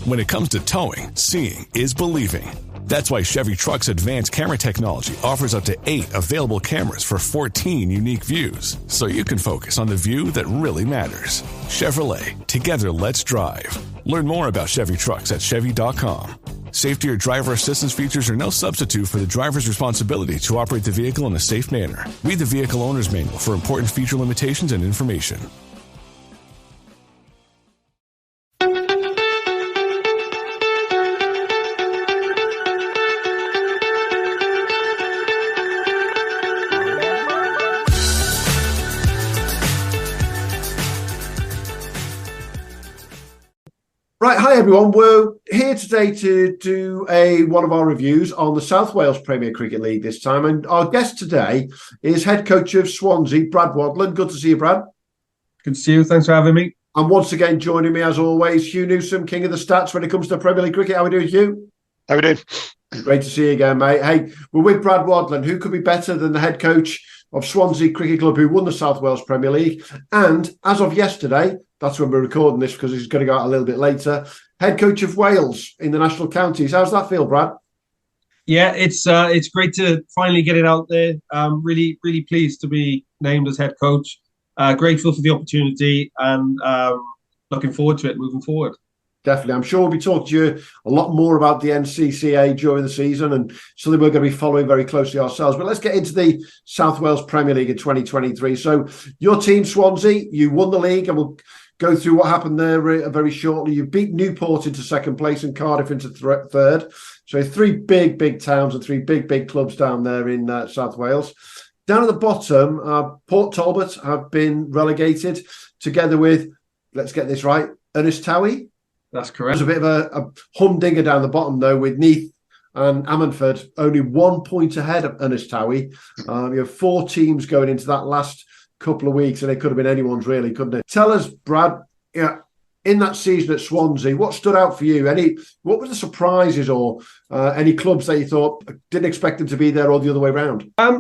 When it comes to towing, seeing is believing. That's why Chevy Truck's advanced camera technology offers up to 8 available cameras for 14 unique views, so you can focus on the view that really matters. Chevrolet, together let's drive. Learn more about Chevy Trucks at Chevy.com. Safety or driver assistance features are no substitute for the driver's responsibility to operate the vehicle in a safe manner. Read the vehicle owner's manual for important feature limitations and information. Right, hi everyone. We're here today to do one of our reviews on the South Wales Premier Cricket League this time. And our guest today is head coach of Swansea, Brad Wadlan. Good to see you, Brad. Good to see you. Thanks for having me. And once again, joining me as always, Hugh Newsom, king of the stats when it comes to Premier League cricket. How are we doing, Hugh? How are we doing? Great to see you again, mate. Hey, we're with Brad Wadlan. Who could be better than the head coach of Swansea Cricket Club, who won the South Wales Premier League? And as of yesterday, that's when we're recording this because it's going to go out a little bit later, head coach of Wales in the national counties. How's that feel, Brad? Yeah, it's great to finally get it out there. Really pleased to be named as head coach. Grateful for the opportunity and looking forward to it moving forward. Definitely. I'm sure we'll be talking to you a lot more about the NCCA during the season and something we're going to be following very closely ourselves. But let's get into the South Wales Premier League in 2023. So your team, Swansea, you won the league, and we'll go through what happened there very shortly. You beat Newport into second place and Cardiff into third. So 3 big towns and 3 big clubs down there in South Wales. Down at the bottom, Port Talbot have been relegated together with, let's get this right, Ernest Towie. That's correct. There's a bit of a humdinger down the bottom, though, with Neath and Ammanford only 1 point ahead of Ernest Towie. You have 4 teams going into that last couple of weeks, and it could have been anyone's, really, couldn't it? Tell us, Brad, in that season at Swansea, what stood out for you? What were the surprises or any clubs that you thought didn't expect them to be there or the other way around? I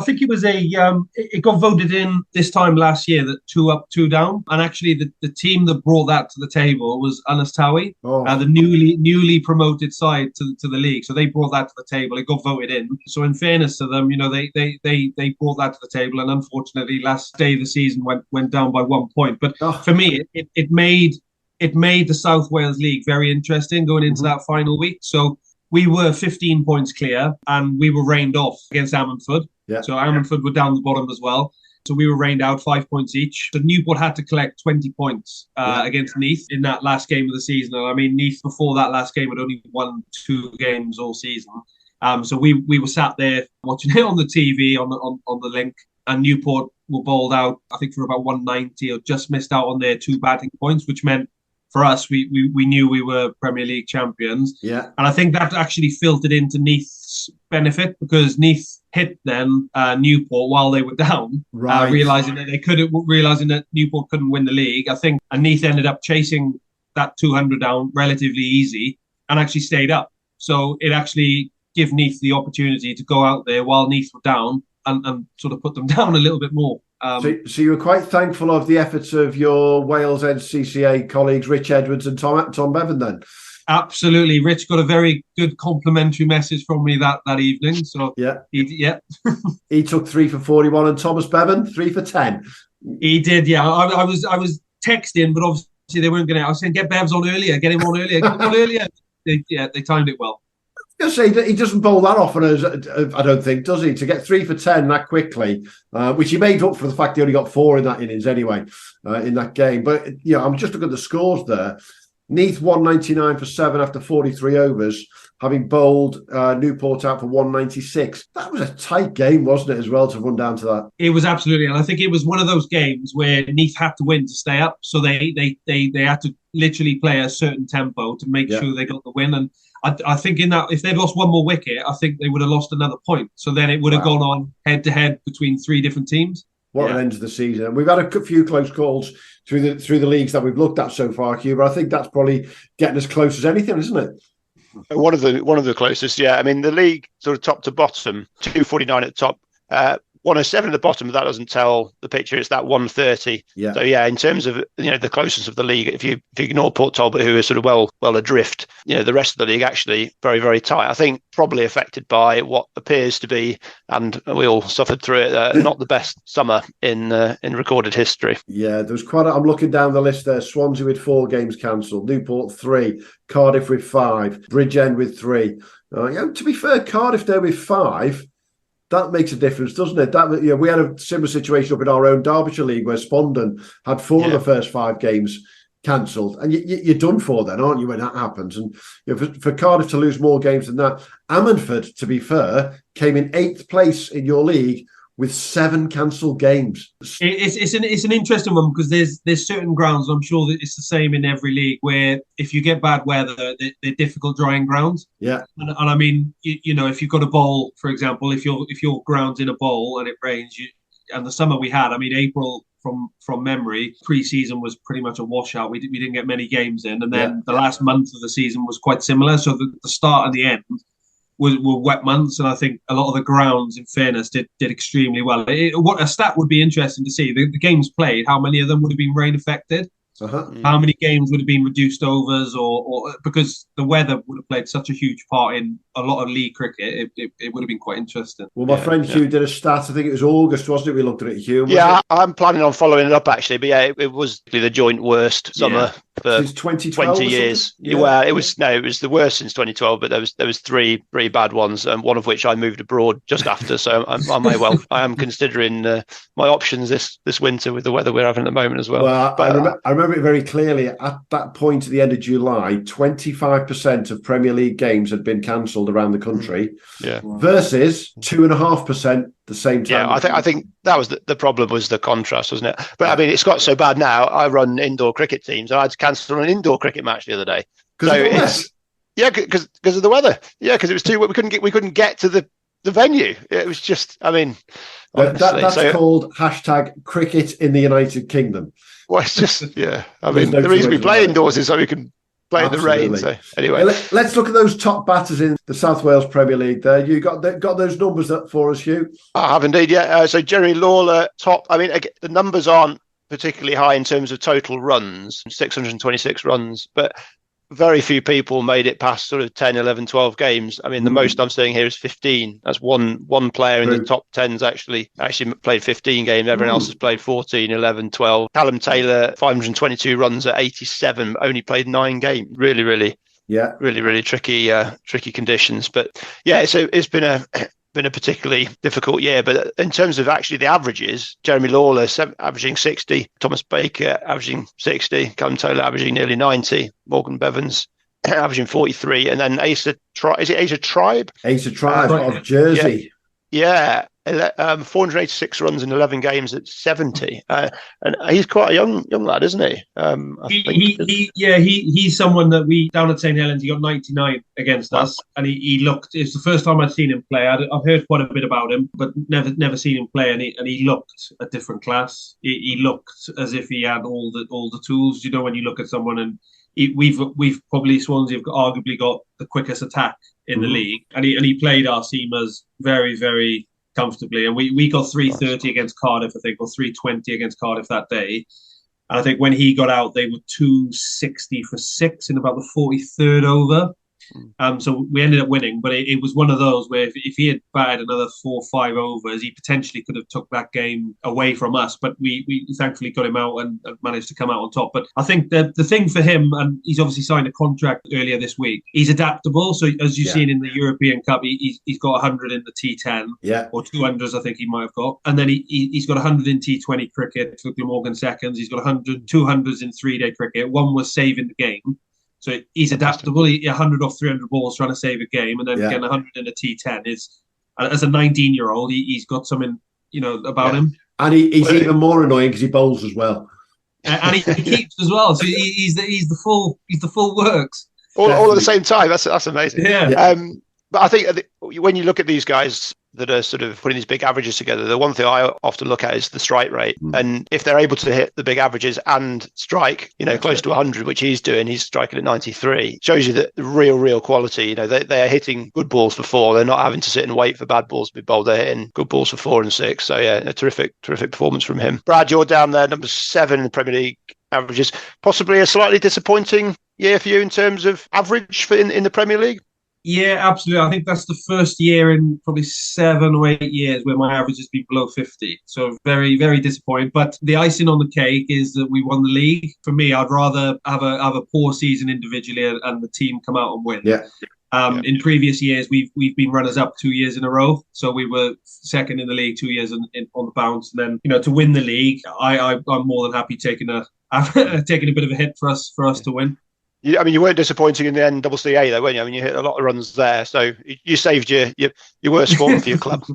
think it was it got voted in this time last year that 2 up, 2 down, and actually the team that brought that to the table was Ernest Towie, the newly promoted side to the league. So they brought that to the table. It got voted in. So in fairness to them, they brought that to the table, and unfortunately, last day of the season went down by 1 point. But for me, it made the South Wales League very interesting going into that final week. So we were 15 points clear and we were rained off against Ammanford. Yeah. So Ammanford were down the bottom as well. So we were rained out 5 points each. So Newport had to collect 20 points against Neath in that last game of the season. And I mean, Neath before that last game had only won 2 games all season. So we were sat there watching it on the TV on the link, and Newport were bowled out, I think, for about 190 or just missed out on their 2 batting points, which meant for us, we knew we were Premier League champions. Yeah. And I think that actually filtered into Neath's benefit because Neath hit then Newport while they were down, realising that Newport couldn't win the league. I think and Neath ended up chasing that 200 down relatively easy and actually stayed up. So it actually gave Neath the opportunity to go out there while Neath were down and sort of put them down a little bit more. So you were quite thankful of the efforts of your Wales NCCA colleagues, Rich Edwards and Tom Bevan, then? Absolutely. Rich got a very good complimentary message from me that evening. So he took 3 for 41, and Thomas Bevan 3 for 10. He did, yeah. I was texting, but obviously they weren't going to. I was saying, get Bevs on earlier, get him on earlier. They timed it well. I was going to say, he doesn't bowl that often, I don't think, does he? To get 3 for 10 that quickly, which he made up for the fact he only got 4 in that innings anyway, in that game. But, I'm just looking at the scores there. Neath 199 for 7 after 43 overs, having bowled Newport out for 196. That was a tight game, wasn't it, as well, to run down to that? It was absolutely. And I think it was one of those games where Neath had to win to stay up. So they had to literally play a certain tempo to make sure they got the win. And I think in that, if they'd lost one more wicket, I think they would have lost another point. So then it would have gone on head-to-head between 3 different teams. What an end to the season. And we've had a few close calls through the leagues that we've looked at so far, Hugh, but I think that's probably getting as close as anything, isn't it? One of the closest, yeah. I mean, the league sort of top to bottom, 249 at top. 107 at the bottom, but that doesn't tell the picture. It's that 130. Yeah. So yeah, in terms of the closeness of the league, if you ignore Port Talbot, who is sort of well adrift, the rest of the league actually very, very tight. I think probably affected by what appears to be, and we all suffered through it, not the best summer in recorded history. Yeah, there was quite. I'm looking down the list there. Swansea with 4 games cancelled, Newport 3, Cardiff with 5, Bridgend with 3. To be fair, Cardiff there with 5. That makes a difference, doesn't it? We had a similar situation up in our own Derbyshire League where Spondon had 4 of the first 5 games cancelled, and you're done for then, aren't you, when that happens? And for Cardiff to lose more games than that, Ammanford, to be fair, came in 8th place in your league with 7 cancelled games. It's an interesting one because there's certain grounds, I'm sure that it's the same in every league, where if you get bad weather, they're difficult drying grounds. Yeah. And I mean, if you've got a bowl, for example, if your ground's in a bowl and it rains, and the summer we had, I mean, April from memory, pre-season was pretty much a washout. We didn't get many games in, and then the last month of the season was quite similar. So the start and the end were wet months, and I think a lot of the grounds, in fairness, did extremely well. What a stat would be interesting to see: the games played, how many of them would have been rain affected? How many games would have been reduced overs, or because the weather would have played such a huge part in a lot of league cricket, it would have been quite interesting. Well, my friend Hugh did a stat. I think it was August, wasn't it? We looked at it, Hugh. I'm planning on following it up actually, but it was the joint worst summer for since 2012, 20 years. Well, it was the worst since 2012, but there was three bad ones, and one of which I moved abroad just after. So I am considering my options this winter with the weather we're having at the moment as well. Well, but I remember it very clearly. At that point, at the end of July, 25% of Premier League games had been cancelled around the country. Versus 2.5% the same time. I think that was the problem, was the contrast, wasn't it? But I mean, it's got so bad now. I run indoor cricket teams. I had to cancel an indoor cricket match the other day. Because of the weather. Yeah, because it was too. We couldn't get to the venue. It was just. I mean, that's called #cricket in the United Kingdom. Well, it's just I mean, the reason we play indoors is so we can play in the rain. So anyway, let's look at those top batters in the South Wales Premier League. There, you got those numbers up for us, Hugh? I have indeed. Yeah. So Jeremy Lawler top. I mean, the numbers aren't particularly high in terms of total runs, 626 runs, but very few people made it past sort of 10, 11, 12 games. I mean, the most I'm seeing here is 15. That's one player in the top 10's actually played 15 games. Everyone else has played 14, 11, 12. Callum Taylor, 522 runs at 87, only played 9 games. Really, really tricky conditions. But yeah, so it's been a particularly difficult year. But in terms of actually the averages, Jeremy Lawler averaging 60, Thomas Baker averaging 60, Callum Taylor averaging nearly 90, Morgan Bevans averaging 43, and then Asa Tribe of Jersey. Yeah. 486 runs in 11 games at 70, and he's quite a young lad, isn't he? He's someone that we down at St Helens. He got 99 against us, and he looked. It's the first time I'd seen him play. I've heard quite a bit about him, but never seen him play, and he looked a different class. He looked as if he had all the tools. You know, when you look at someone, and we've probably Swansea have arguably got the quickest attack in the league, and he played our seamers very, very comfortably, and we got 330 against Cardiff, I think, or 320 against Cardiff that day. And I think when he got out, they were 260 for 6 in about the 43rd over. So we ended up winning, but it was one of those where if he had batted another 4 or 5 overs, he potentially could have took that game away from us. But we thankfully got him out and managed to come out on top. But I think the thing for him, and he's obviously signed a contract earlier this week, he's adaptable. So as you've seen in the European Cup, he's got 100 in the T10, or 200s, I think he might have got. And then he's got 100 in T20 cricket for Glamorgan Seconds. He's got 200s in 3-day cricket. One was saving the game. So he's adaptable. 100 off 300 balls trying to save a game, and then getting 100 in a T10 is, as a 19-year-old, he's got something about him. And he's even more annoying because he bowls as well, and he keeps as well. So he's the full works all at the same time. That's amazing. Yeah. But I think when you look at these guys, that are sort of putting these big averages together, the one thing I often look at is the strike rate. And if they're able to hit the big averages and strike, close to 100, which he's doing, he's striking at 93, shows you that the real quality, they are hitting good balls for 4. They're not having to sit and wait for bad balls to be bowled. They're hitting good balls for 4 and 6. So yeah, a terrific performance from him. Brad, you're down there, number 7 in the Premier League averages. Possibly a slightly disappointing year for you in terms of average in the Premier League? Yeah, absolutely. I think that's the first year in probably 7 or 8 years where my average has been below 50. So very, very disappointing. But the icing on the cake is that we won the league. For me, I'd rather have a poor season individually and the team come out and win. Yeah. In previous years, we've been runners-up 2 years in a row. So we were second in the league 2 years on the bounce. And then, to win the league, I'm more than happy taking a bit of a hit for us to win. You weren't disappointing in the NCCA though, weren't you? You hit a lot of runs there, so you saved your worst form for your club.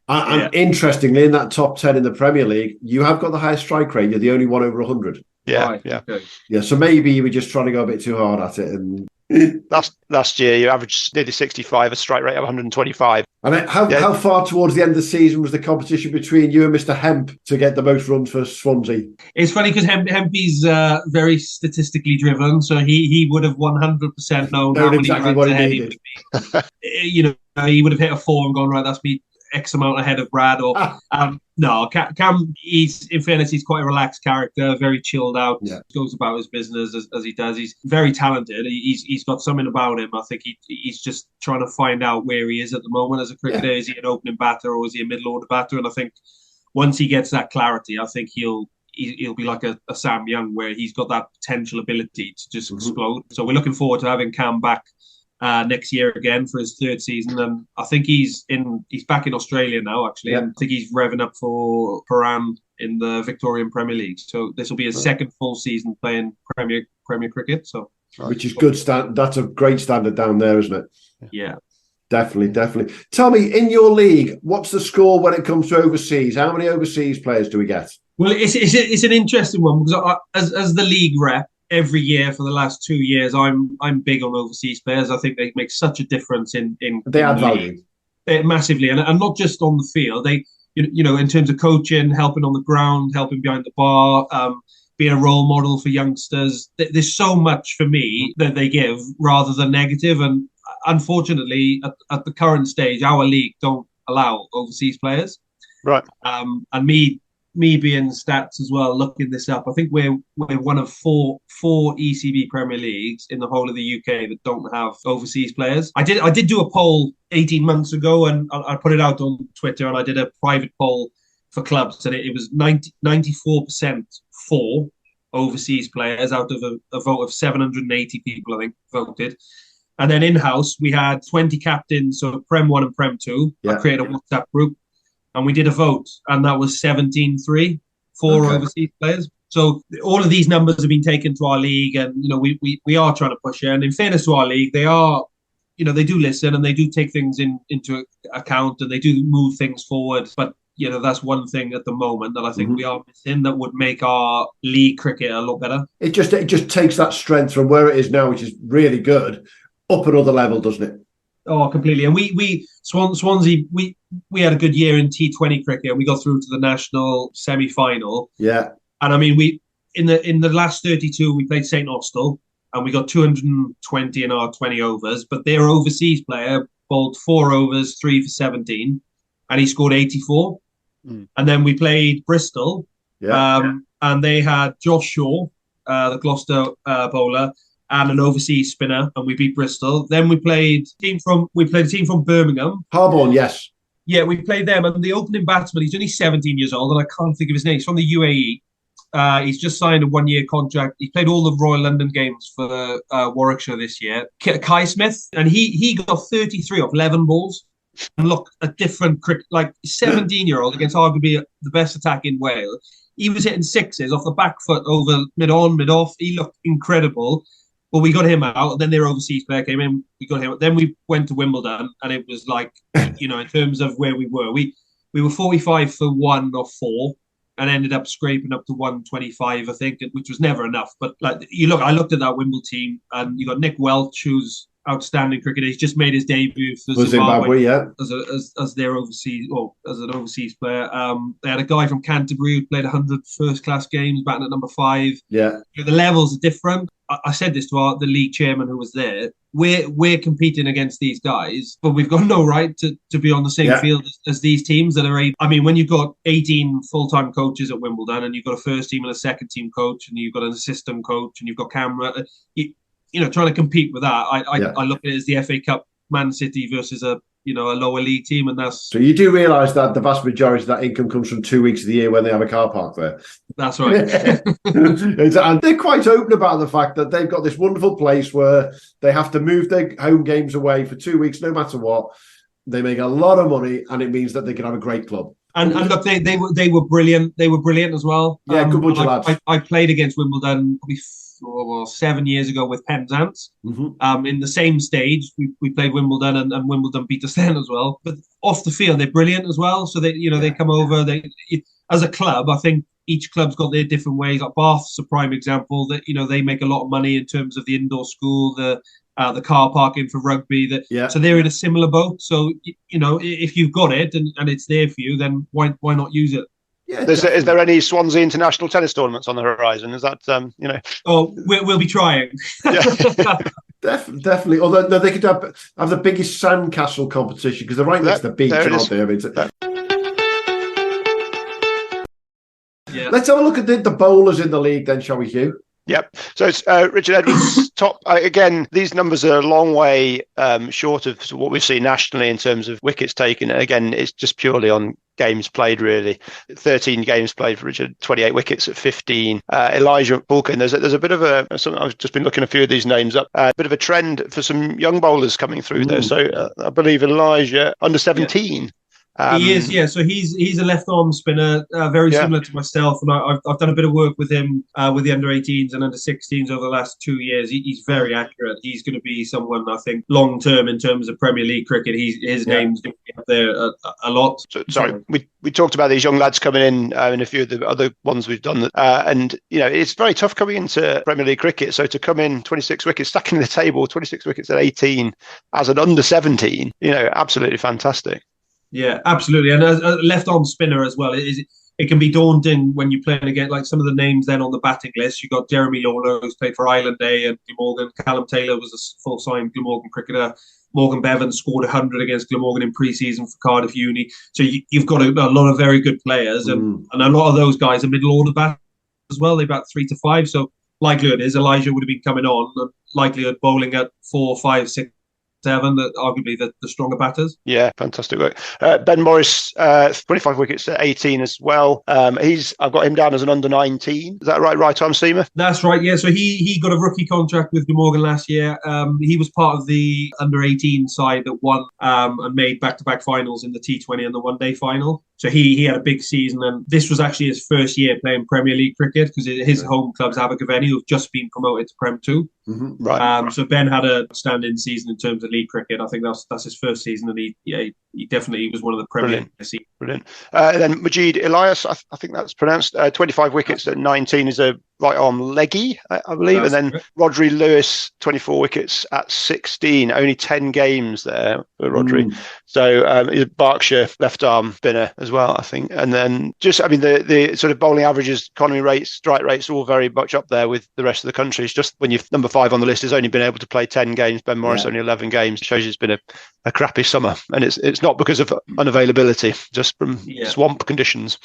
And interestingly, in that top 10 in the Premier League, you have got the highest strike rate. You're the only one over 100. Yeah, right, yeah. Okay. Yeah, so maybe you were just trying to go a bit too hard at it. And last year, you averaged nearly 65, a strike rate of 125. And how far towards the end of the season was the competition between you and Mr. Hemp to get the most runs for Swansea? It's funny because Hempy's very statistically driven, so he would have 100% known how many exactly runs what ahead he needed. He would have he would have hit a 4 and gone, right, that's me X amount ahead of Brad. Or no, Cam. In fairness, he's quite a relaxed character, very chilled out. Yeah. Goes about his business as he does. He's very talented. He's got something about him. I think he's just trying to find out where he is at the moment as a cricketer. Yeah. Is he an opening batter or is he a middle order batter? And I think once he gets that clarity, I think he'll be like a Sam Young, where he's got that potential ability to just explode. So we're looking forward to having Cam back next year again for his 3rd season, and I think he's back in Australia now actually, and I think he's revving up for Paran in the Victorian Premier League. So this will be his 2nd full season playing Premier cricket. So which is good. That's a great standard down there, isn't it? Yeah. Definitely. Tell me, in your league, what's the score when it comes to overseas? How many overseas players do we get? Well, it's an interesting one because as the league rep, every year for the last 2 years, I'm big on overseas players. I think they make such a difference in they add value massively, and not just on the field. They, in terms of coaching, helping on the ground, helping behind the bar, being a role model for youngsters. There's so much for me that they give rather than negative. And unfortunately, at the current stage, our league don't allow overseas players. Right. And me being stats as well, looking this up, I think we're one of four ECB Premier Leagues in the whole of the UK that don't have overseas players. I did do a poll 18 months ago, and I put it out on Twitter, and I did a private poll for clubs, and it was 94% for overseas players out of a vote of 780 people, I think, voted. And then in-house, we had 20 captains, so Prem 1 and Prem 2. Yeah. I created a WhatsApp group, and we did a vote, and that was 17-3 for overseas players. So all of these numbers have been taken to our league, and we are trying to push it. And in fairness to our league, they are, they do listen and they do take things into account, and they do move things forward. But that's one thing at the moment that I think we are missing that would make our league cricket a lot better. It just takes that strength from where it is now, which is really good, up another level, doesn't it? Oh, completely. And we Swansea, we had a good year in T20 cricket, and we got through to the national semi-final. Yeah. And I mean, we in the last 32, we played St. Austell, and we got 220 in our 20 overs. But their overseas player bowled 4 overs, 3 for 17, and he scored 84. And then we played Bristol, and they had Josh Shaw, the Gloucester bowler, and an overseas spinner, and we beat Bristol. Then we played a team from Birmingham. Harborne, yes. Yeah, we played them, and the opening batsman, he's only 17 years old, and I can't think of his name. He's from the UAE. He's just signed a 1-year contract. He played all the Royal London games for Warwickshire this year. Kai Smith, and he got 33 off 11 balls. And look, a different cricket, like 17-year-old against arguably the best attack in Wales. He was hitting 6s off the back foot over mid-on, mid-off. He looked incredible. But we got him out, and then their overseas player came in. We got him. Then we went to Wimbledon, and it was like, in terms of where we were, we were 45 for 1 or 4, and ended up scraping up to 125, I think, which was never enough. But I looked at that Wimbledon team, and you got Nick Welch, who's outstanding cricketer. He's just made his debut for Zimbabwe, as their overseas, or as an overseas player. They had a guy from Canterbury who played 100 first-class games, batting at number 5. Yeah, the levels are different. I said this to the league chairman who was there. We're competing against these guys, but we've got no right to be on the same field as these teams that are. I mean, when you've got 18 full-time coaches at Wimbledon, and you've got a first team and a second team coach, and you've got an assistant coach, and you've got camera, trying to compete with that. I look at it as the FA Cup, Man City versus a lower league team, and that's. So you do realise that the vast majority of that income comes from 2 weeks of the year when they have a car park there. That's right. And they're quite open about the fact that they've got this wonderful place where they have to move their home games away for 2 weeks, no matter what. They make a lot of money, and it means that they can have a great club. And look, they were brilliant. They were brilliant as well. Yeah, good bunch of lads. I played against Wimbledon probably 7 years ago with Penzance. In the same stage, we played Wimbledon, and Wimbledon beat us then as well. But off the field, they're brilliant as well. So they come over. As a club, I think each club's got their different ways. Like Bath's a prime example that they make a lot of money in terms of the indoor school, the car parking for rugby. So they're in a similar boat. So if you've got it and it's there for you, then why not use it? Yeah, is there any Swansea international tennis tournaments on the horizon? Is that Oh, we'll be trying. Definitely. Although they could have the biggest sandcastle competition because they're right next to the beach, aren't they? I mean, let's have a look at the bowlers in the league then, shall we, Hugh? Yep. So it's Richard Edwards top. Again, these numbers are a long way short of what we've seen nationally in terms of wickets taken. Again, it's just purely on games played, really. 13 games played for Richard, 28 wickets at 15. Elijah Bulkin, there's a bit of I've just been looking a few of these names up, a bit of a trend for some young bowlers coming through there. So I believe Elijah, under 17. He is, yeah. So he's a left arm spinner, very similar to myself, and I've done a bit of work with him with the under 18s and under 16s over the last 2 years. He's very accurate. He's going to be someone, I think, long term in terms of Premier League cricket. His name's going to be up there a lot. So, sorry, we talked about these young lads coming in a few of the other ones we've done, and it's very tough coming into Premier League cricket. So to come in 26 wickets, stacking the table, 26 wickets at 18 as an under 17, absolutely fantastic. Yeah, absolutely. And as a left-arm spinner as well, it can be daunting when you're playing against, like, some of the names then on the batting list. You've got Jeremy Lawler, who's played for Island A and Glamorgan. Callum Taylor was a full-time Glamorgan cricketer. Morgan Bevan scored 100 against Glamorgan in pre-season for Cardiff Uni. So you've got a lot of very good players. And a lot of those guys are middle-order batters as well. They bat 3 to 5. So likelihood is Elijah would have been coming on. And likelihood bowling at 4, 5, 6, 7, that arguably the stronger batters. Yeah, fantastic work. Ben Morris, 25 wickets at 18 as well. I've got him down as an under 19. Is that right arm seamer? That's right, yeah. So he got a rookie contract with Glamorgan last year. He was part of the under 18 side that won and made back-to-back finals in the T20 and the one-day final. So he had a big season, and this was actually his first year playing Premier League cricket because his home club's Abergavenny, who've just been promoted to Prem 2. Mm-hmm. Right. So Ben had a standing season in terms of league cricket. I think that's his first season, and he definitely was one of the Premier League. Brilliant. Then Majid Elias, I think that's pronounced, 25 wickets at 19 is a right arm leggy, I believe. That's and then Rodri Lewis, 24 wickets at 16, only 10 games there for Rodri. So he's a Berkshire left arm spinner as well, I think. And then the sort of bowling averages, economy rates, strike rates, all very much up there with the rest of the country. It's just when you're number 5 on the list has only been able to play 10 games, Ben Morris only 11 games. It shows you it's been a crappy summer. And it's not because of unavailability, just from swamp conditions.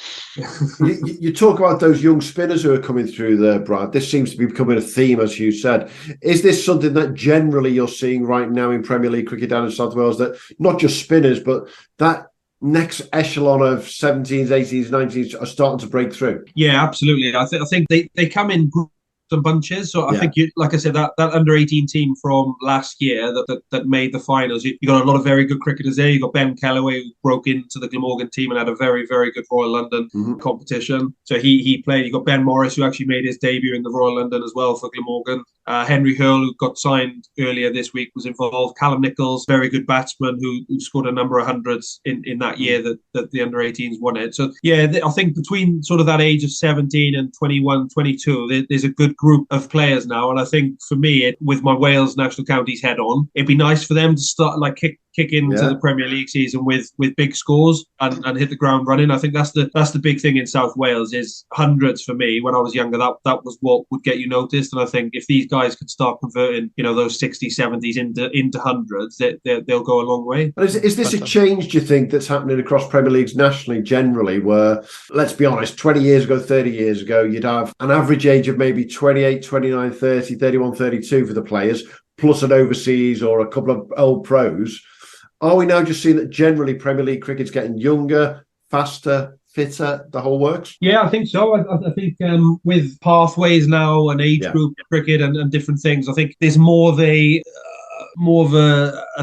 You talk about those young spinners who are coming through there, Brad. This seems to be becoming a theme, as you said. Is this something that generally you're seeing right now in Premier League cricket down in South Wales, that not just spinners, but that next echelon of 17s, 18s, 19s are starting to break through? Yeah, absolutely. I think they come in groups and bunches. So I think, like I said, that under 18 team from last year that made the finals, you got a lot of very good cricketers there. You got Ben Kellaway, who broke into the Glamorgan team and had a very, very good Royal London competition. So he played. You got Ben Morris, who actually made his debut in the Royal London as well for Glamorgan. Henry Hurl, who got signed earlier this week, was involved. Callum Nichols, very good batsman who scored a number of hundreds in that year that the under 18s won it. So I think between sort of that age of 17 and 21, 22, there's a good group of players now, and I think for me, with my Wales national counties head on, it'd be nice for them to start kick into the Premier League season with big scores and hit the ground running. I think that's the big thing in South Wales is hundreds for me. When I was younger, that was what would get you noticed. And I think if these guys can start converting, those 60s, 70s into hundreds, they'll go a long way. And is this a change, do you think, that's happening across Premier Leagues nationally generally, where, let's be honest, 20 years ago, 30 years ago, you'd have an average age of maybe 28, 29, 30, 31, 32 for the players, plus an overseas or a couple of old pros. Are we now just seeing that generally Premier League cricket's getting younger, faster, fitter, the whole works? Yeah, I think so. I think with pathways now and age group cricket and different things, I think there's more of a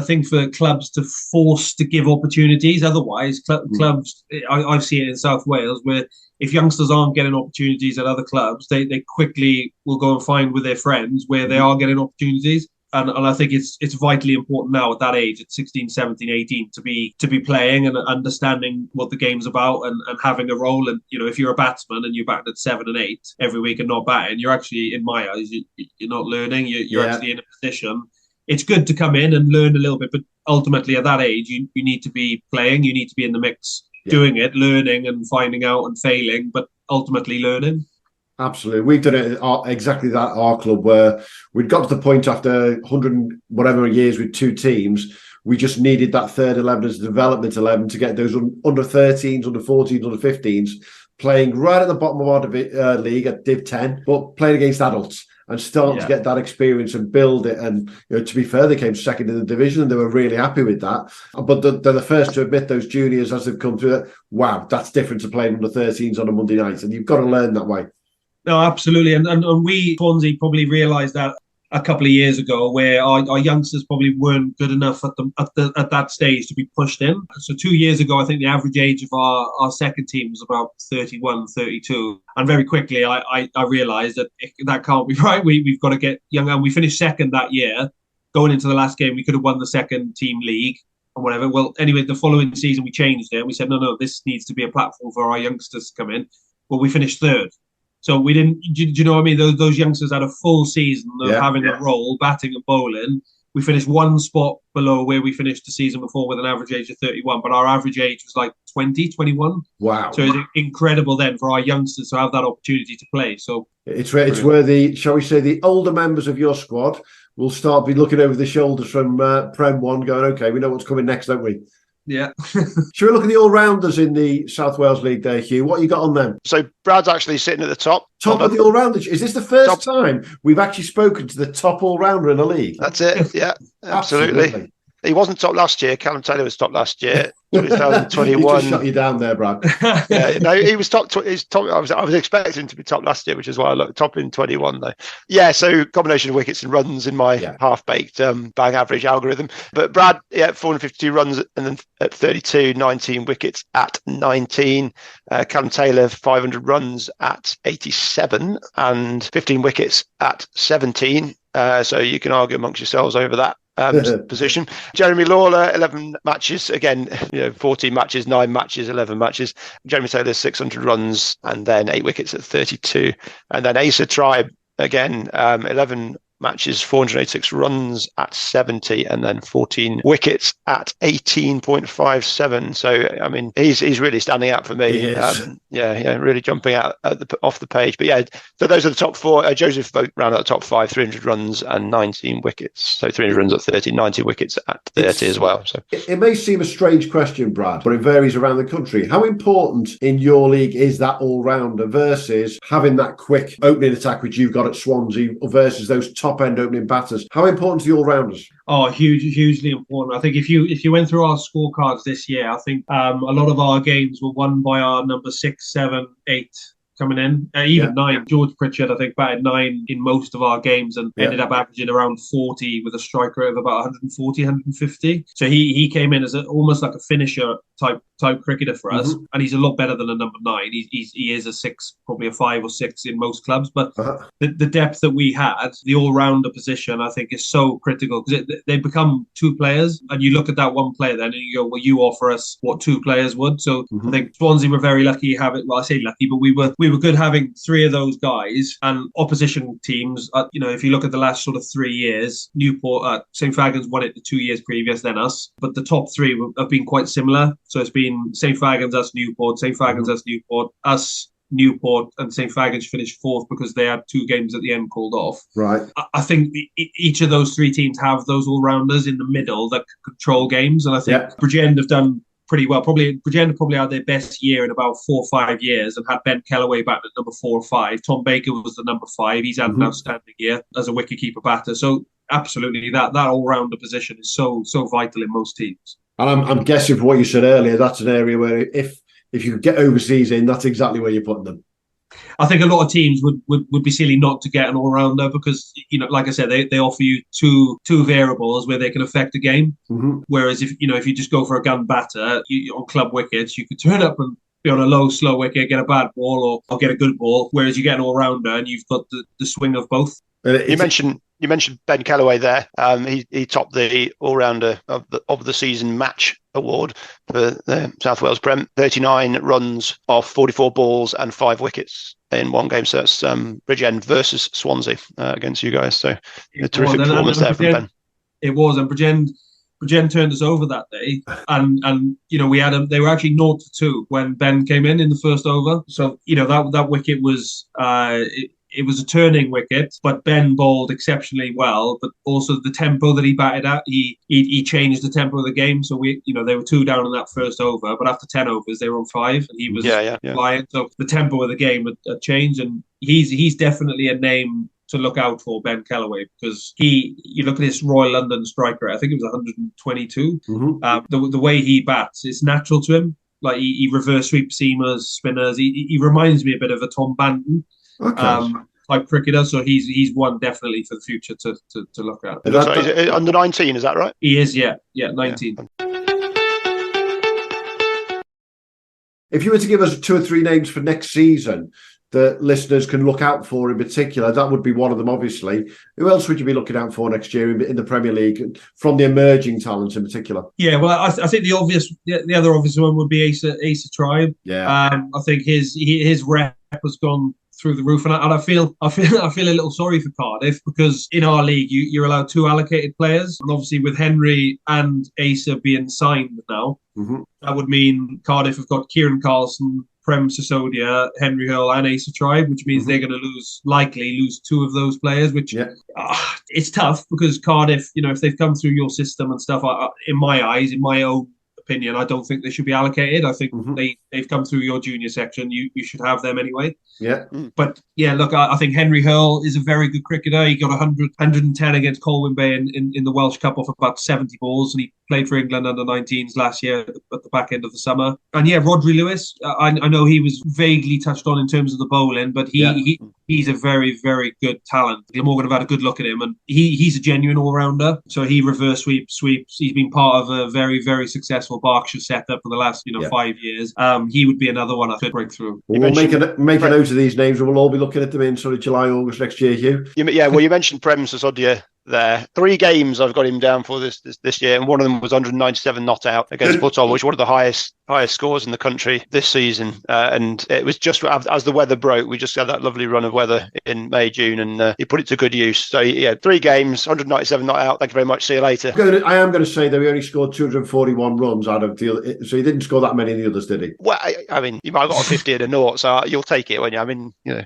thing for clubs to force to give opportunities. Otherwise, clubs, I see it in South Wales, where if youngsters aren't getting opportunities at other clubs, they quickly will go and find with their friends where they are getting opportunities. And I think it's vitally important now at that age, at 16, 17, 18, to be playing and understanding what the game's about and having a role. And, if you're a batsman and you're batting at 7 and 8 every week and not batting, you're actually, in my eyes, you're not learning. You're actually in a position. It's good to come in and learn a little bit, but ultimately at that age, you need to be playing. You need to be in the mix, doing it, learning and finding out and failing, but ultimately learning. Absolutely. We've done it exactly that at our club, where we'd got to the point after 100 whatever years with two teams, we just needed that third 11 as a development 11 to get those under 13s, under 14s, under 15s playing right at the bottom of our league at Div 10, but playing against adults and starting to get that experience and build it. And to be fair, they came second in the division and they were really happy with that. But they're the first to admit, those juniors, as they've come through, that, wow, that's different to playing under 13s on a Monday night. And you've got to learn that way. No, absolutely. And we, Swansea, probably realised that a couple of years ago, where our youngsters probably weren't good enough at that stage to be pushed in. So 2 years ago, I think the average age of our second team was about 31, 32. And very quickly, I realised that can't be right. We've got to get younger. And we finished second that year. Going into the last game, we could have won the second team league or whatever. Well, anyway, the following season, we changed it. We said, no, this needs to be a platform for our youngsters to come in. Well, we finished third. So we didn't, do you know what I mean? Those youngsters had a full season of having a role, batting and bowling. We finished one spot below where we finished the season before with an average age of 31, but our average age was like 20, 21. Wow. So it's incredible then for our youngsters to have that opportunity to play. So it's where the, shall we say, the older members of your squad will start be looking over the shoulders from Prem 1 going, okay, we know what's coming next, don't we? Yeah. Should we look at the all-rounders in the South Wales League there, Hugh? What you got on them? So Brad's actually sitting at the top. Top of the all-rounders. Is this the first time we've actually spoken to the top all-rounder in the league? That's it. Yeah, absolutely. He wasn't top last year. Callum Taylor was top last year. 2021. He just shut you down there, Brad. Yeah, no, he was top. I was expecting him to be top last year, which is why I looked top in 21 though. Yeah, so combination of wickets and runs in my half-baked bang average algorithm. But Brad, 452 runs and then at 32, 19 wickets at 19. Callum Taylor, 500 runs at 87 and 15 wickets at 17. So you can argue amongst yourselves over that position. Jeremy Lawler, 11 matches. Again, 14 matches, 9 matches, 11 matches. Jeremy Taylor, 600 runs and then 8 wickets at 32. And then Asa Tribe, again, 11 matches, 486 runs at 70 and then 14 wickets at 18.57. So, I mean, he's really standing out for me. Really jumping out off the page. But yeah, so those are the top 4. Joseph Vogt round out the top 5, 300 runs and 19 wickets. So 300 runs at 30, 90 wickets at 30 as well. So it may seem a strange question, Brad, but it varies around the country. How important in your league is that all-rounder versus having that quick opening attack, which you've got at Swansea, versus those top-end opening batters? How important are the all-rounders? Oh, hugely important. I think if you went through our scorecards this year, I think a lot of our games were won by our number 6, 7, 8 coming in, even 9. George Pritchard, I think, batted 9 in most of our games and ended up averaging around 40 with a strike rate of about 140, 150. So he came in as almost like a finisher type type cricketer for us, and he's a lot better than a number 9. He is a 6, probably a 5 or 6 in most clubs, but the depth that we had, the all-rounder position, I think is so critical, because they become 2 players, and you look at that one player then and you go, well, you offer us what 2 players would. So I think Swansea were very lucky having, well, I say lucky, but we were good having 3 of those guys. And opposition teams, if you look at the last sort of 3 years, Newport, St Fagans won it the 2 years previous, then us, but the top 3 have been quite similar. So it's been St Fagans, us, Newport, St Fagans, us, Newport, us, Newport, and St Fagans finished 4th because they had 2 games at the end called off. Right. I think each of those 3 teams have those all-rounders in the middle that control games, and I think Bridgend have done pretty well. Bridgend probably had their best year in about 4 or 5 years, and had Ben Kellaway back at number 4 or 5. Tom Baker was the number 5. He's had an outstanding year as a wicketkeeper batter. So absolutely, that all-rounder position is so vital in most teams. And I'm guessing from what you said earlier, that's an area where if you could get overseas in, that's exactly where you're putting them. I think a lot of teams would be silly not to get an all-rounder, because, like I said, they offer you two variables where they can affect the game. Whereas if you just go for a gun batter on club wickets, you could turn up and be on a low, slow wicket, get a bad ball or get a good ball. Whereas you get an all-rounder and you've got the swing of both. You mentioned Ben Kellaway there. He topped the all-rounder of the season match award for the South Wales Prem. 39 runs off 44 balls and 5 wickets in one game. So that's Bridgend versus Swansea against you guys. So a terrific performance there from Ben. It was, and Bridgend turned us over that day, and we had them. They were actually 0-2 when Ben came in the first over. So that wicket was. It was a turning wicket, but Ben bowled exceptionally well. But also the tempo that he batted at, he changed the tempo of the game. So they were 2 down in that first over, but after 10 overs they were on 5, and he was flying. So the tempo of the game had changed, and he's definitely a name to look out for, Ben Kellaway, because you look at his Royal London strike rate, I think it was 122. The way he bats, it's natural to him. Like he reverse sweep seamers, spinners. He reminds me a bit of a Tom Banton. Type cricketer, so he's one definitely for the future to look at. He's under 19, is that right? He is, 19. If you were to give us 2 or 3 names for next season that listeners can look out for in particular, that would be one of them, obviously. Who else would you be looking out for next year in the Premier League, from the emerging talents in particular? Yeah, well, I think the other obvious one would be Asa Tribe. Yeah, I think his rep has gone through the roof, and I feel a little sorry for Cardiff, because in our league you're allowed 2 allocated players, and obviously with Henry and Asa being signed now, that would mean Cardiff have got Kieran Carlson, Prem Sisodia, Henry Hurl and Asa Tribe, which means they're going to likely lose 2 of those players, which it's tough, because Cardiff, if they've come through your system and stuff, in my eyes, in my own opinion, I don't think they should be allocated. I think they've come through your junior section. You should have them anyway. Yeah. But yeah, look, I think Henry Hurl is a very good cricketer. He got 110 against Colwyn Bay in the Welsh Cup off about 70 balls, and he played for England under 19s last year at the back end of the summer. And yeah, Rodri Lewis, I know he was vaguely touched on in terms of the bowling, but he's a very, very good talent. Glamorgan have had a good look at him, and he's a genuine all-rounder. So he reverse sweeps. He's been part of a very, very successful Berkshire setup for the last 5 years. He would be another one I could break through. We'll make a note of these names, and we'll all be looking at them in sort of July, August next year, Hugh. You mentioned Prem Sisodia there. 3 games I've got him down for this year, and one of them was 197 not out against Button, which is one of the highest scores in the country this season. And it was just as the weather broke, we just had that lovely run of weather in May, June, and he put it to good use. So yeah, 3 games, 197 not out. Thank you very much. See you later. I am going to say that he only scored 241 runs out of deal, so he didn't score that many in the others, did he? Well, I mean, you might have got a 50 and a 0, so you'll take it when you. I mean, Yeah.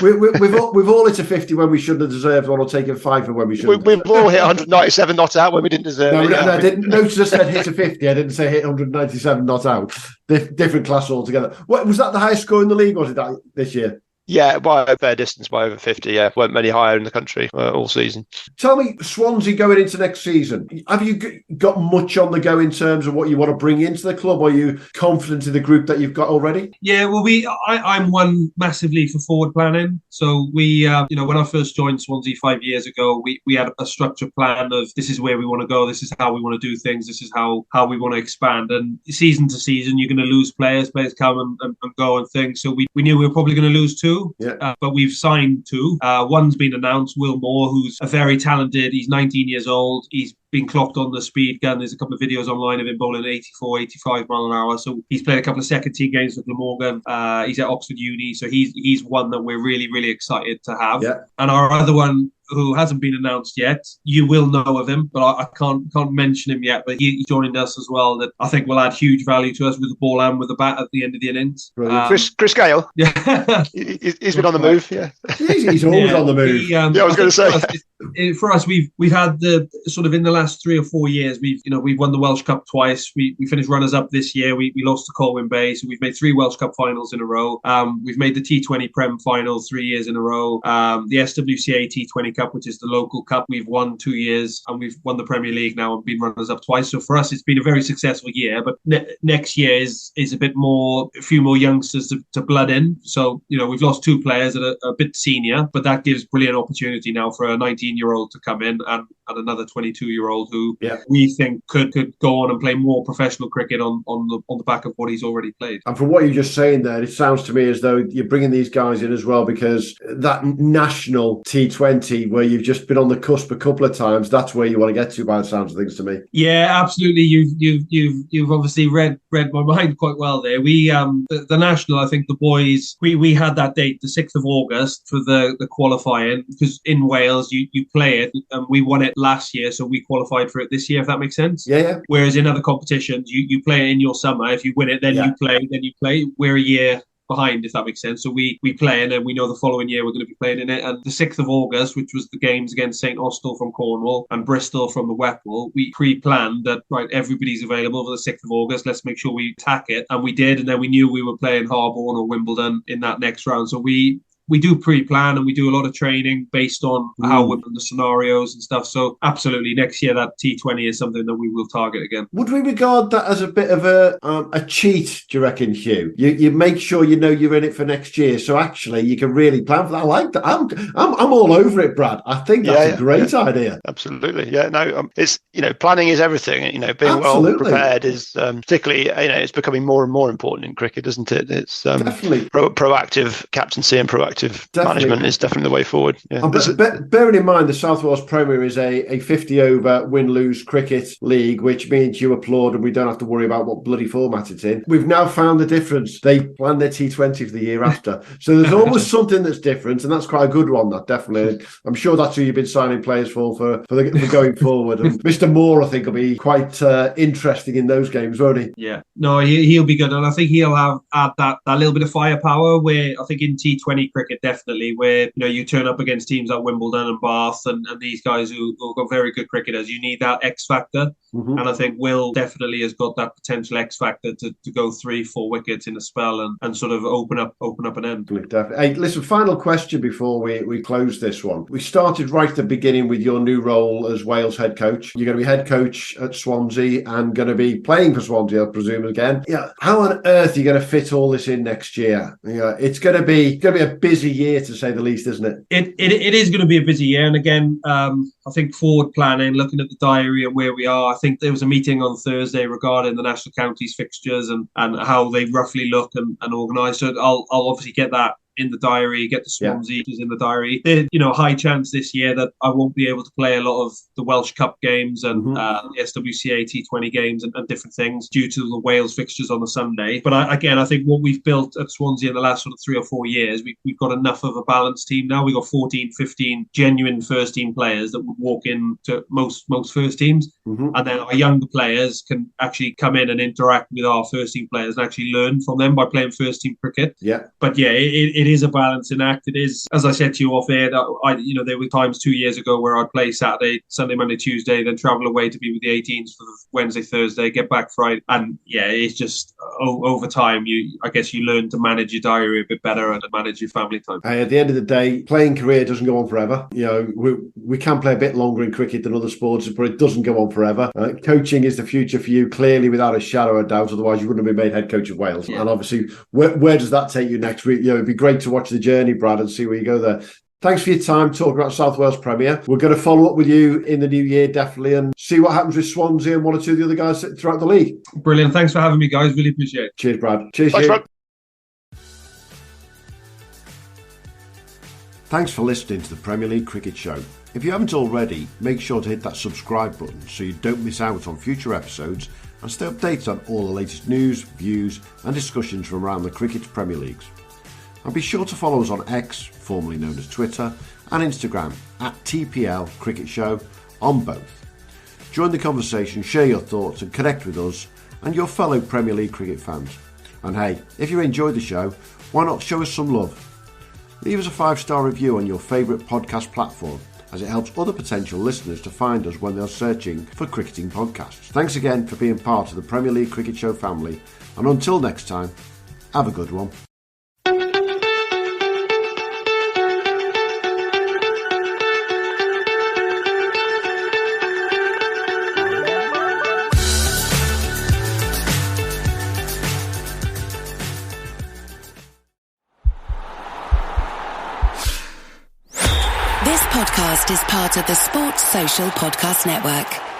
We've all hit a 50 when we shouldn't have deserved one, or taken 5 when we shouldn't. We've all hit 197 not out when we didn't deserve it. No, I didn't. Notice I said hit a 50. I didn't say hit 197 not out. Different class altogether. What was that? The highest score in the league, was it this year? Yeah, by a fair distance, by over 50. Yeah, weren't many higher in the country all season. Tell me, Swansea going into next season, have you got much on the go in terms of what you want to bring into the club? Or are you confident in the group that you've got already? Yeah, well, I'm one massively for forward planning. So we, when I first joined Swansea 5 years ago, we had a structured plan of this is where we want to go, this is how we want to do things, this is how we want to expand. And season to season, you're going to lose players come and go and things. So we knew we were probably going to lose two, but we've signed two. One's been announced, Will Moore, who's a very talented. He's 19 years old. He's been clocked on the speed gun. There's a couple of videos online of him bowling 84, 85 mile an hour. So he's played a couple of second team games with Glamorgan. He's at Oxford Uni. So he's one that we're really, really excited to have. Yeah. And our other one, who hasn't been announced yet, you will know of him, but I can't mention him yet. But he joined us as well. That I think will add huge value to us with the ball and with the bat at the end of the innings. Chris Gale. Yeah, he's been on the move. Yeah, he's always on the move. I was going to say. For us, we've had the sort of in the last 3 or 4 years, we've won the Welsh Cup twice. We finished runners up this year. We lost to Colwyn Bay, so we've made 3 Welsh Cup finals in a row. We've made the T20 Prem final 3 years in a row. The SWCA T20 Cup, which is the local cup, we've won 2 years, and we've won the Premier League now and been runners up twice. So for us, it's been a very successful year. But next year is a bit more, a few more youngsters to blood in. So we've lost 2 players that are a bit senior, but that gives brilliant opportunity now for a 19-year-old to come in and another 22-year-old who we think could go on and play more professional cricket on the back of what he's already played. And from what you're just saying there, it sounds to me as though you're bringing these guys in as well, because that national T20 where you've just been on the cusp a couple of times, that's where you want to get to by the sounds of things to me. Yeah, absolutely. You've obviously read my mind quite well there. We the national, I think the boys, we had that date, the 6th of August for the qualifying, because in Wales you play it, and we won it last year, so we qualified for it this year, if that makes sense. Yeah. Whereas in other competitions you play it in your summer. If you win it, then you play. We're a year behind, if that makes sense. So we play, and then we know the following year we're going to be playing in it. And the 6th of August, which was the games against St Austell from Cornwall and Bristol from the Whipple, we pre-planned that, right, everybody's available for the 6th of August, let's make sure we attack it. And we did, and then we knew we were playing Harborne or Wimbledon in that next round. So we do pre-plan, and we do a lot of training based on how we're in the scenarios and stuff. So absolutely, next year that T20 is something that we will target again. Would we regard that as a bit of a cheat, do you reckon, Hugh? You make sure you're in it for next year, so actually you can really plan for that. I like that. I'm all over it, Brad. I think that's a great idea. Absolutely. Yeah, no, it's planning is everything. Being well prepared is particularly it's becoming more and more important in cricket, isn't it? It's definitely proactive captaincy and proactive management is definitely the way forward. Yeah. Bearing in mind the South Wales Premier is a 50-over win-lose cricket league, which means you applaud and we don't have to worry about what bloody format it's in. We've now found the difference. They plan their T20 for the year after. So there's always something that's different, and that's quite a good one, that definitely. I'm sure that's who you've been signing players for going forward. And Mr. Moore, I think, will be quite interesting in those games, won't he? Yeah. No, he'll be good. And I think he'll add that little bit of firepower where I think in T20 cricket, definitely, where you turn up against teams like Wimbledon and Bath and these guys who got very good cricketers, you need that X factor. And I think Will definitely has got that potential X factor to go 3-4 wickets in a spell and sort of open up an end. Definitely. Hey, listen, final question before we close this one. We started right at the beginning with your new role as Wales head coach. You're going to be head coach at Swansea and going to be playing for Swansea, I presume, again. Yeah. How on earth are you going to fit all this in next year? Yeah, it's going to be a busy year, to say the least, isn't it? It is going to be a busy year. And again, I think forward planning, looking at the diary and where we are, I think there was a meeting on Thursday regarding the national counties fixtures and how they roughly look and organise. So I'll obviously get that in the diary, get the Swansea in the diary. There's high chance this year that I won't be able to play a lot of the Welsh Cup games and the SWCA T20 games and different things due to the Wales fixtures on the Sunday. But I think what we've built at Swansea in the last sort of 3 or 4 years, we've got enough of a balanced team now. We've got 14, 15 genuine first team players that would walk into most first teams. and then our younger players can actually come in and interact with our first team players and actually learn from them by playing first team cricket. Yeah. But yeah, it is a balancing act. It is, as I said to you off air, that there were times 2 years ago where I'd play Saturday, Sunday, Monday, Tuesday, then travel away to be with the 18s for the Wednesday, Thursday, get back Friday, and yeah, it's just over time I guess you learn to manage your diary a bit better and to manage your family time. At the end of the day, playing career doesn't go on forever. We can play a bit longer in cricket than other sports, but it doesn't go on forever. Coaching is the future for you, clearly, without a shadow of doubt. Otherwise, you wouldn't have been made head coach of Wales. Yeah. And obviously, where does that take you next week? It'd be great to watch the journey, Brad, and see where you go there. Thanks for your time talking about South Wales Premier. We're going to follow up with you in the new year, definitely, and see what happens with Swansea and one or two of the other guys throughout the league. Brilliant. Thanks for having me, guys. Really appreciate it. Cheers, Brad. Cheers, Thanks, Brad. Thanks for listening to the Premier League Cricket Show. If you haven't already, make sure to hit that subscribe button so you don't miss out on future episodes and stay updated on all the latest news, views and discussions from around the Cricket Premier Leagues. And be sure to follow us on X, formerly known as Twitter, and Instagram at TPL Cricket Show on both. Join the conversation, share your thoughts and connect with us and your fellow Premier League cricket fans. And hey, if you enjoyed the show, why not show us some love? Leave us a 5-star review on your favourite podcast platform, as it helps other potential listeners to find us when they're searching for cricketing podcasts. Thanks again for being part of the Premier League Cricket Show family, and until next time, have a good one. This podcast is part of the Sports Social Podcast Network.